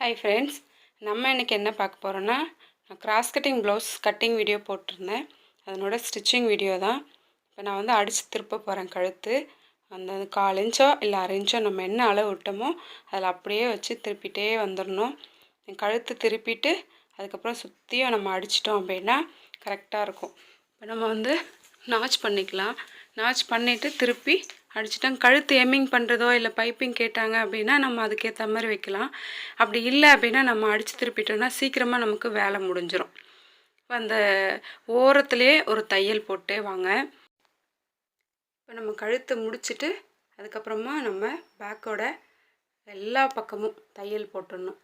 Hi friends, நம்ம இன்றைக்கி என்ன பார்க்க போகிறோன்னா, நான் cross cutting blouse cutting video போட்டிருந்தேன். அதனோட ஸ்டிச்சிங் வீடியோ தான். இப்போ நான் வந்து அடித்து திருப்ப போகிறேன் கழுத்து. அந்த 1/4 இன்ச்சோ இல்லை 1/2 இன்ச்சோ நம்ம என்ன அளவு விட்டோமோ அதில் அப்படியே வச்சு திருப்பிகிட்டே வந்துடணும். கழுத்து திருப்பிட்டு அதுக்கப்புறம் சுற்றியும் நம்ம அடிச்சிட்டோம் அப்படின்னா கரெக்டாக இருக்கும். இப்போ நம்ம வந்து நாச் பண்ணிக்கலாம். நாச் பண்ணிவிட்டு திருப்பி அடிச்சிட்டோம். கழுத்து எம்மிங் பண்ணுறதோ இல்லை பைப்பிங் கேட்டாங்க அப்படின்னா நம்ம அதுக்கேற்ற மாதிரி வைக்கலாம். அப்படி இல்லை அப்படின்னா நம்ம அடித்து திருப்பிட்டோம்னா சீக்கிரமாக நமக்கு வேலை முடிஞ்சிடும். இப்போ அந்த ஓரத்துலேயே ஒரு தையல் போட்டே வாங்க. இப்போ நம்ம கழுத்தை முடிச்சுட்டு அதுக்கப்புறமா நம்ம பேக்கோட எல்லா பக்கமும் தையல் போட்டுடணும்.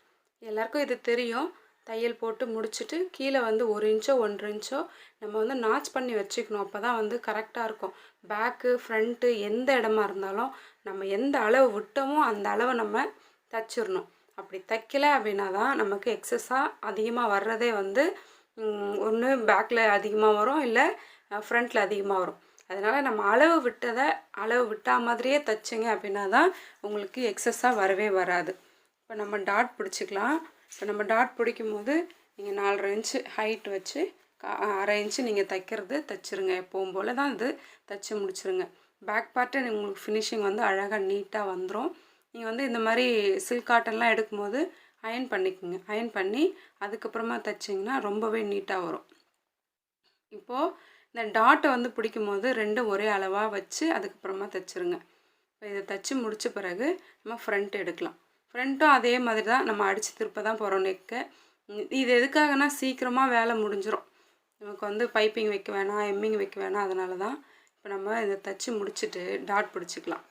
எல்லாருக்கும் இது தெரியும். தையல் போட்டு முடிச்சுட்டு கீழே வந்து 1 இன்ச்சோ 1.5 இன்ச்சோ நம்ம வந்து நாச் பண்ணி வச்சுக்கணும். அப்போ தான் வந்து கரெக்டாக இருக்கும். பேக்கு ஃப்ரண்ட்டு எந்த இடமா இருந்தாலும் நம்ம எந்த அளவு விட்டோமோ அந்த அளவை நம்ம தைச்சிடணும். அப்படி தைக்கலை அப்படின்னா தான் நமக்கு எக்ஸஸாக அதிகமாக வர்றதே வந்து ஒன்று பேக்கில் அதிகமாக வரும், இல்லை ஃப்ரண்ட்டில் அதிகமாக வரும். அதனால் நம்ம அளவு விட்டால் மாதிரியே தைச்சிங்க அப்படின்னா தான் உங்களுக்கு எக்ஸஸாக வரவே வராது. இப்போ நம்ம டாட் பிடிச்சிக்கலாம். இப்போ நம்ம டாட் பிடிக்கும் போது நீங்கள் 4.5 இன்ச்சு ஹைட் வச்சு 1/2 இன்ச்சு நீங்கள் தைச்சிருங்க. எப்பவும் போல் தான் இது தைச்சி முடிச்சிருங்க. பேக் பார்ட்டு உங்களுக்கு ஃபினிஷிங் வந்து அழகாக நீட்டாக வந்துடும். நீங்கள் வந்து இந்த மாதிரி சில்க் காட்டன்லாம் எடுக்கும்போது அயன் பண்ணிக்கோங்க. அயன் பண்ணி அதுக்கப்புறமா தைச்சிங்கன்னா ரொம்பவே நீட்டாக வரும். இப்போது இந்த டாட்டை வந்து பிடிக்கும் போது 2 ஒரே அளவாக வச்சு அதுக்கப்புறமா தைச்சிருங்க. இப்போ இதை தைச்சி முடித்த பிறகு நம்ம ஃப்ரண்ட் எடுக்கலாம். ஃப்ரண்ட்டும் அதே மாதிரி தான் நம்ம அடித்து திருப்ப தான் போகிறோம் நெக்கை. இது எதுக்காகனா சீக்கிரமாக வேலை முடிஞ்சிடும். நமக்கு வந்து பைப்பிங் வைக்க வேணாம், எம்மிங் வைக்க வேணாம். அதனால தான் இப்போ நம்ம இதை தைச்சி முடிச்சுட்டு டாட் பிடிச்சிக்கலாம்.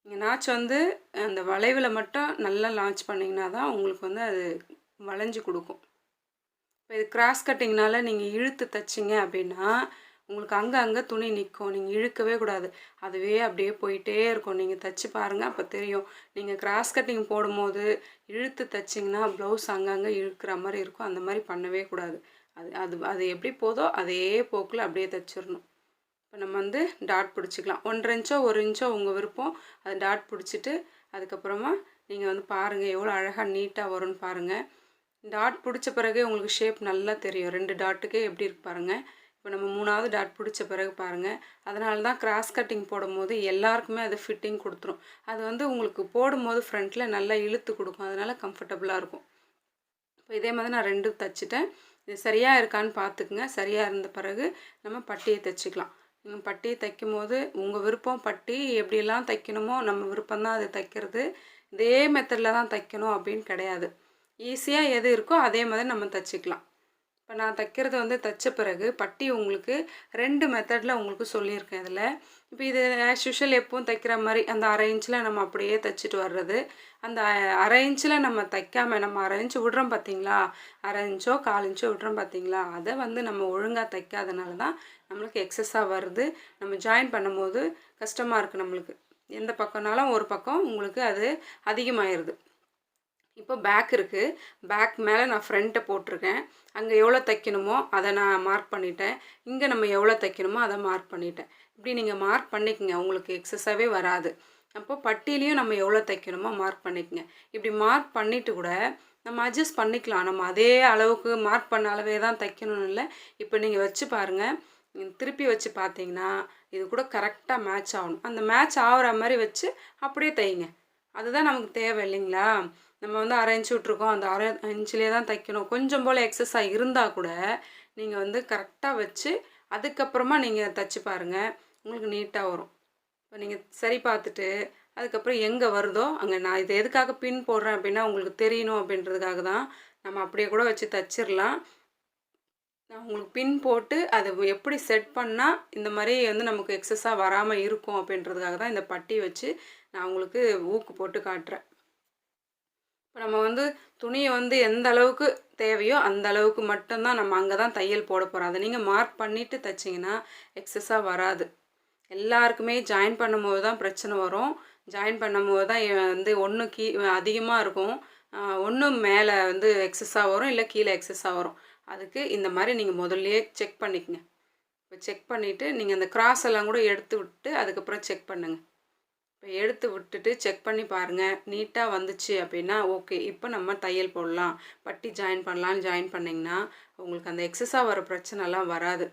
நீங்கள் நாச் வந்து அந்த வளைவில் மட்டும் நல்லா லான்ச் பண்ணிங்கன்னா தான் உங்களுக்கு வந்து அது வளைஞ்சி கொடுக்கும். இப்போ இது கிராஸ் கட்டிங்னால நீங்கள் இழுத்து தைச்சிங்க அப்படின்னா உங்களுக்கு அங்கே துணி நிற்கும். நீங்கள் இழுக்கவே கூடாது. அதுவே அப்படியே போயிட்டே இருக்கும். நீங்கள் தைச்சி பாருங்கள், அப்போ தெரியும். நீங்கள் கிராஸ் கட்டிங் போடும்போது இழுத்து தைச்சிங்கன்னா ப்ளவுஸ் அங்கங்கே இழுக்கிற மாதிரி இருக்கும். அந்த மாதிரி பண்ணவே கூடாது. அது எப்படி போதோ அதே போக்கில் அப்படியே தைச்சிடணும். இப்போ நம்ம வந்து டாட் பிடிச்சிக்கலாம். 1.5 இன்ச்சோ 1 இன்ச்சோ உங்கள் விருப்பம். அது டாட் பிடிச்சிட்டு அதுக்கப்புறமா நீங்கள் வந்து பாருங்கள் எவ்வளோ அழகாக நீட்டாக வரும்னு பாருங்கள். டாட் பிடிச்ச பிறகு உங்களுக்கு ஷேப் நல்லா தெரியும். 2 டாட்டுக்கே எப்படி இருக்கு பாருங்கள். இப்போ நம்ம 3ஆவது டாட் பிடிச்ச பிறகு பாருங்கள். அதனால தான் கிராஸ் கட்டிங் போடும்போது எல்லாருக்குமே அது ஃபிட்டிங் கொடுத்துரும். அது வந்து உங்களுக்கு போடும்போது ஃப்ரண்ட்டில் நல்லா இழுத்து கொடுக்கும். அதனால் கம்ஃபர்டபுளாக இருக்கும். இப்போ இதே மாதிரி நான் 2 தைச்சிட்டேன். இது சரியாக இருக்கான்னு பார்த்துக்குங்க. சரியாக இருந்த பிறகு நம்ம பட்டியை தைச்சிக்கலாம். நீங்கள் பட்டியை தைக்கும் போது உங்கள் விருப்பம். பட்டி எப்படியெல்லாம் தைக்கணுமோ நம்ம விருப்பம்தான் அது தைக்கிறது. இதே மெத்தடில் தான் தைக்கணும் அப்படின்னு கிடையாது. ஈஸியாக எது இருக்கோ அதே மாதிரி நம்ம தைச்சிக்கலாம். இப்போ நான் தைக்கிறது வந்து தைச்ச பிறகு பட்டி உங்களுக்கு 2 மெத்தடில் உங்களுக்கு சொல்லியிருக்கேன் இதில். இப்போ இது ஆஸ் யூஷுவல் எப்பவும் தைக்கிற மாதிரி அந்த 1/2 இன்ச்சில் நம்ம அப்படியே தைச்சிட்டு வர்றது. அந்த 1/2 இன்ச்சில் நம்ம தைக்காமல் நம்ம 1/2 இன்ச்சு விட்றோம் பார்த்தீங்களா, 1/2 இன்ச்சோ 1/4 இன்ச்சோ விட்றோம் பார்த்தீங்களா, அதை வந்து நம்ம ஒழுங்காக தைக்காதனால தான் நம்மளுக்கு எக்ஸஸாக வருது. நம்ம ஜாயின் பண்ணும்போது கஷ்டமாக இருக்குது நம்மளுக்கு. எந்த பக்கம்னாலும் ஒரு பக்கம் உங்களுக்கு அது அதிகமாகிடுது. இப்போ பேக் இருக்குது. பேக் மேலே நான் ஃப்ரண்ட்டை போட்டிருக்கேன். அங்கே எவ்வளோ தைக்கணுமோ அதை நான் மார்க் பண்ணிட்டேன். இங்கே நம்ம எவ்வளோ தைக்கணுமோ அதை மார்க் பண்ணிட்டேன். இப்படி நீங்கள் மார்க் பண்ணிக்கோங்க, உங்களுக்கு எக்ஸஸாகவே வராது. அப்போ பட்டியிலையும் நம்ம எவ்வளோ தைக்கணுமோ மார்க் பண்ணிக்கோங்க. இப்படி மார்க் பண்ணிவிட்டு கூட நம்ம அட்ஜஸ்ட் பண்ணிக்கலாம். நம்ம அதே அளவுக்கு மார்க் பண்ண அளவே தான் தைக்கணும்னு இல்லை. இப்போ நீங்கள் வச்சு பாருங்கள், திருப்பி வச்சு பார்த்தீங்கன்னா இது கூட கரெக்டாக மேட்ச் ஆகணும். அந்த மேட்ச் ஆகிற மாதிரி வச்சு அப்படியே தைங்க. அதுதான் நமக்கு தேவை இல்லைங்களா. நம்ம வந்து 1/2 இன்ச்சு விட்ருக்கோம், அந்த 1/2 இன்ச்சிலே தான் தைக்கணும். கொஞ்சம் போல் எக்ஸஸாக இருந்தால் கூட நீங்கள் வந்து கரெக்டாக வச்சு அதுக்கப்புறமா நீங்கள் தைச்சி பாருங்கள், உங்களுக்கு நீட்டாக வரும். இப்போ நீங்கள் சரி பார்த்துட்டு அதுக்கப்புறம் எங்கே வருதோ அங்கே நான் இது எதுக்காக பின் போடுறேன் அப்படின்னா உங்களுக்கு தெரியணும் அப்படின்றதுக்காக தான். நம்ம அப்படியே கூட வச்சு தைச்சிடலாம். நான் உங்களுக்கு பின் போட்டு அதை எப்படி செட் பண்ணால் இந்த மாதிரி வந்து நமக்கு எக்ஸஸாக வராமல் இருக்கும் அப்படின்றதுக்காக தான் இந்த பட்டி வச்சு நான் உங்களுக்கு ஊக்கு போட்டு காட்டுறேன். இப்போ நம்ம வந்து துணியை வந்து எந்த அளவுக்கு தேவையோ அந்த அளவுக்கு மட்டும்தான் நம்ம அங்கே தான் தையல் போட போகிறோம். அதை நீங்கள் மார்க் பண்ணிவிட்டு தைச்சிங்கன்னா எக்ஸஸாக வராது. எல்லாருக்குமே ஜாயின் பண்ணும்போது தான் பிரச்சனை வரும். ஜாயின் பண்ணும்போது தான் வந்து ஒன்று அதிகமாக இருக்கும், ஒன்று மேலே வந்து எக்ஸஸாக வரும், இல்லை கீழே எக்ஸஸாக வரும். அதுக்கு இந்த மாதிரி நீங்கள் முதல்லையே செக் பண்ணிக்கங்க. இப்போ செக் பண்ணிவிட்டு நீங்கள் அந்த கிராஸ் எல்லாம் கூட எடுத்து விட்டு அதுக்கப்புறம் செக் பண்ணுங்கள். இப்போ எடுத்து விட்டுட்டு செக் பண்ணி பாருங்கள். நீட்டாக வந்துச்சு அப்படின்னா ஓகே, இப்போ நம்ம தையல் போடலாம். பட்டி ஜாயின் பண்ணலான்னு ஜாயின் பண்ணிங்கன்னா உங்களுக்கு அந்த எக்ஸஸாக வர பிரச்சனைலாம் வராது.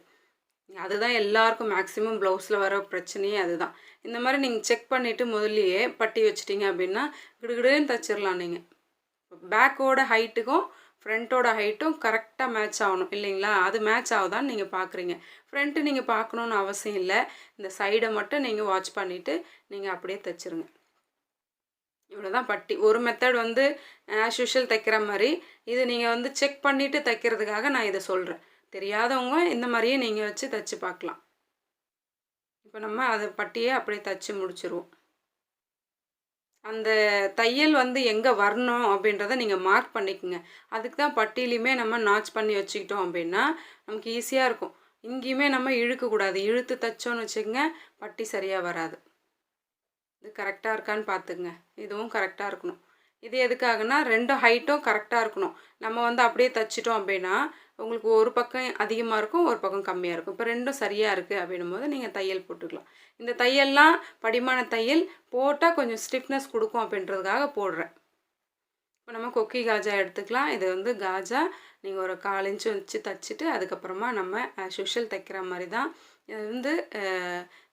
அதுதான் எல்லாருக்கும் மேக்ஸிமம் ப்ளவுஸில் வர பிரச்சனையே அதுதான். இந்த மாதிரி நீங்கள் செக் பண்ணிவிட்டு முதல்லையே பட்டி வச்சிட்டிங்க அப்படின்னா கிடுகிடுன்னு தைச்சிடலாம். நீங்கள் பேக்கோட ஹைட்டுக்கும் ஃப்ரண்ட்டோட ஹைட்டும் கரெக்டாக மேட்ச் ஆகணும் இல்லைங்களா? அது மேட்ச் ஆகுதான்னு நீங்கள் பார்க்குறீங்க. ஃப்ரண்ட்டு நீங்கள் பார்க்கணுன்னு அவசியம் இல்லை. இந்த சைடை மட்டும் நீங்கள் வாட்ச் பண்ணிவிட்டு நீங்கள் அப்படியே தைச்சிருங்க. இவ்வளோ தான் பட்டி. ஒரு மெத்தட் வந்து ஆஸ் யூஷுவல் தைக்கிற மாதிரி, இது நீங்கள் வந்து செக் பண்ணிவிட்டு தைக்கிறதுக்காக நான் இதை சொல்கிறேன். தெரியாதவங்க இந்த மாதிரியே நீங்கள் வச்சு தைச்சி பார்க்கலாம். இப்போ நம்ம அதை பட்டியே அப்படியே தைச்சி முடிச்சிருவோம். அந்த தையல் வந்து எங்கே வரணும் அப்படின்றத நீங்கள் மார்க் பண்ணிக்கோங்க. அதுக்கு தான் பட்டியிலையுமே நம்ம நாட்ச் பண்ணி வச்சுக்கிட்டோம் அப்படின்னா நமக்கு ஈஸியாக இருக்கும். இங்கேயுமே நம்ம இழுக்கக்கூடாது. இழுத்து தைச்சோன்னு வச்சுக்கோங்க, பட்டி சரியாக வராது. இது கரெக்டாக இருக்கான்னு பார்த்துக்குங்க. இதுவும் கரெக்டாக இருக்கணும். இது எதுக்காகனா 2 ஹைட்டும் கரெக்டாக இருக்கணும். நம்ம வந்து அப்படியே தைச்சிட்டோம் அப்படின்னா உங்களுக்கு ஒரு பக்கம் அதிகமாக இருக்கும், ஒரு பக்கம் கம்மியாக இருக்கும். இப்போ 2ம் சரியாக இருக்குது அப்படின்னும் போது நீங்கள் தையல் போட்டுக்கலாம். இந்த தையல்லாம் படிமான தையல் போட்டால் கொஞ்சம் ஸ்டிஃப்னஸ் கொடுக்கும் அப்படின்றதுக்காக போடுறேன். இப்போ நம்ம கொக்கி காஜா எடுத்துக்கலாம். இது வந்து காஜா நீங்கள் ஒரு 1/4 இன்ச்சு வச்சு தைச்சிட்டு அதுக்கப்புறமா நம்ம ஆஸ் யூஷுவல் தைக்கிற மாதிரி தான்.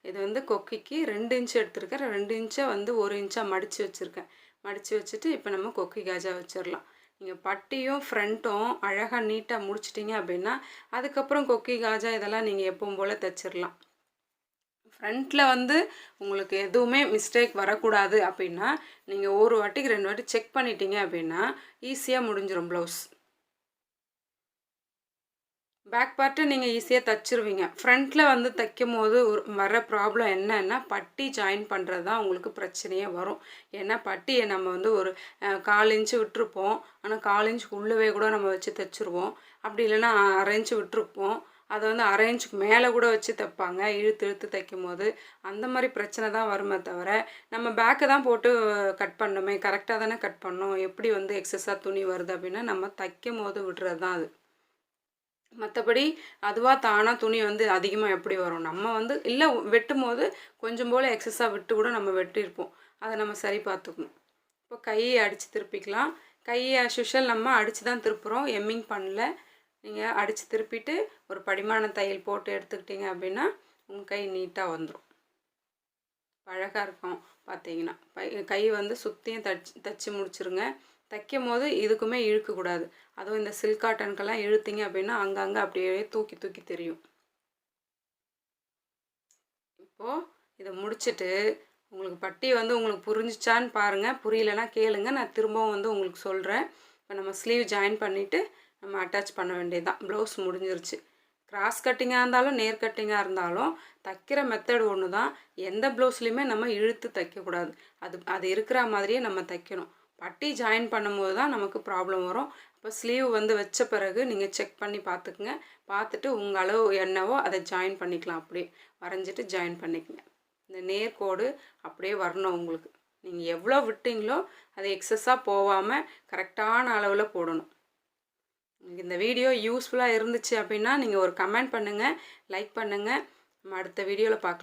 இது வந்து கொக்கிக்கு 2 இன்ச்சு எடுத்துருக்கேன். 2 இன்ச்சை வந்து 1 இன்ச்சாக மடித்து வச்சுருக்கேன். மடித்து வச்சுட்டு இப்போ நம்ம கொக்கி காஜா வச்சிடலாம். நீங்கள் பட்டியும் ஃப்ரண்ட்டும் அழகாக நீட்டாக முடிச்சிட்டிங்க அப்படின்னா அதுக்கப்புறம் கொக்கி காஜா இதெல்லாம் நீங்கள் எப்பவும் போல் தைச்சிடலாம். ஃப்ரண்ட்டில் வந்து உங்களுக்கு எதுவுமே மிஸ்டேக் வரக்கூடாது அப்படின்னா நீங்கள் ஒரு வாட்டிக்கு 2 வாட்டி செக் பண்ணிட்டீங்க அப்படின்னா ஈஸியாக முடிஞ்சிடும் ப்ளவுஸ். பேக் பார்ட்டு நீங்கள் ஈஸியாக தைச்சிருவீங்க. ஃப்ரண்ட்டில் வந்து தைக்கும் போது வர ப்ராப்ளம் என்னன்னா பட்டி ஜாயின் பண்ணுறது தான் உங்களுக்கு பிரச்சனையே வரும். ஏன்னா பட்டியை நம்ம வந்து ஒரு 1/4 இன்ச்சு விட்டுருப்போம். ஆனால் 1/4 இன்ச்சுக்கு உள்ளவே கூட நம்ம வச்சு தைச்சிருவோம். அப்படி இல்லைன்னா 1/2 இன்ச்சு விட்டுருப்போம். அதை வந்து 1/2 இன்ச்சுக்கு மேலே கூட வச்சு தைப்பாங்க இழுத்து இழுத்து தைக்கும் போது. அந்த மாதிரி பிரச்சனை தான் வருமே தவிர நம்ம பேக்கை தான் போட்டு கட் பண்ணணுமே, கரெக்டாக தானே கட் பண்ணோம். எப்படி வந்து எக்ஸஸாக துணி வருது அப்படின்னா நம்ம தைக்கும் போது விடுறது தான் அது. மற்றபடி அதுவாக தானாக துணி வந்து அதிகமாக எப்படி வரும்? நம்ம வந்து இல்லை வெட்டும் போது கொஞ்சம் போல் எக்ஸஸாக விட்டு கூட நம்ம வெட்டியிருப்போம். அதை நம்ம சரி பார்த்துக்கணும். இப்போ கையை அடித்து திருப்பிக்கலாம். கையை ஆஸ் யூஷுவல் நம்ம அடித்து தான் திருப்புகிறோம், எம்மிங் பண்ணல. நீங்கள் அடித்து திருப்பிட்டு ஒரு படிமான தையல் போட்டு எடுத்துக்கிட்டிங்க அப்படின்னா உங்கள் கை நீட்டாக வந்துடும். அழகாக இருக்கும் பார்த்தீங்கன்னா. கை வந்து சுற்றியும் தைச்சி முடிச்சிருங்க. தைக்கும் போது இதுக்குமே இழுக்கக்கூடாது. அதுவும் இந்த சில்க் காட்டனுக்கெல்லாம் இழுத்திங்க அப்படின்னா அங்கங்கே அப்படியே தூக்கி தூக்கி தெரியும். இப்போது இதை முடிச்சுட்டு உங்களுக்கு பட்டி வந்து உங்களுக்கு புரிஞ்சிச்சான்னு பாருங்கள். புரியலைன்னா கேளுங்க, நான் திரும்பவும் வந்து உங்களுக்கு சொல்கிறேன். இப்போ நம்ம ஸ்லீவ் ஜாயின் பண்ணிவிட்டு நம்ம அட்டாச் பண்ண வேண்டியதுதான். ப்ளவுஸ் முடிஞ்சிருச்சு. கிராஸ் கட்டிங்காக இருந்தாலும் நேர் கட்டிங்காக இருந்தாலும் தைக்கிற மெத்தட் ஒன்று தான். எந்த ப்ளவுஸ்லையுமே நம்ம இழுத்து தைக்கக்கூடாது. அது இருக்கிற மாதிரியே நம்ம தைக்கணும். பட்டி ஜாயின் பண்ணும்போது தான் நமக்கு ப்ராப்ளம் வரும். இப்போ ஸ்லீவ் வந்து வச்ச பிறகு நீங்கள் செக் பண்ணி பார்த்துக்குங்க. பார்த்துட்டு உங்கள் அளவு என்னவோ அதை ஜாயின் பண்ணிக்கலாம். அப்படியே வரைஞ்சிட்டு ஜாயின் பண்ணிக்கங்க. இந்த நேர்கோடு அப்படியே வரணும் உங்களுக்கு. நீங்கள் எவ்வளோ விட்டீங்களோ அது எக்ஸஸாக போகாமல் கரெக்டான அளவில் போடணும். இந்த வீடியோ யூஸ்ஃபுல்லாக இருந்துச்சு அப்படின்னா நீங்கள் ஒரு கமெண்ட் பண்ணுங்கள், லைக் பண்ணுங்கள். நம்ம அடுத்த வீடியோவில் பார்க்கலாம்.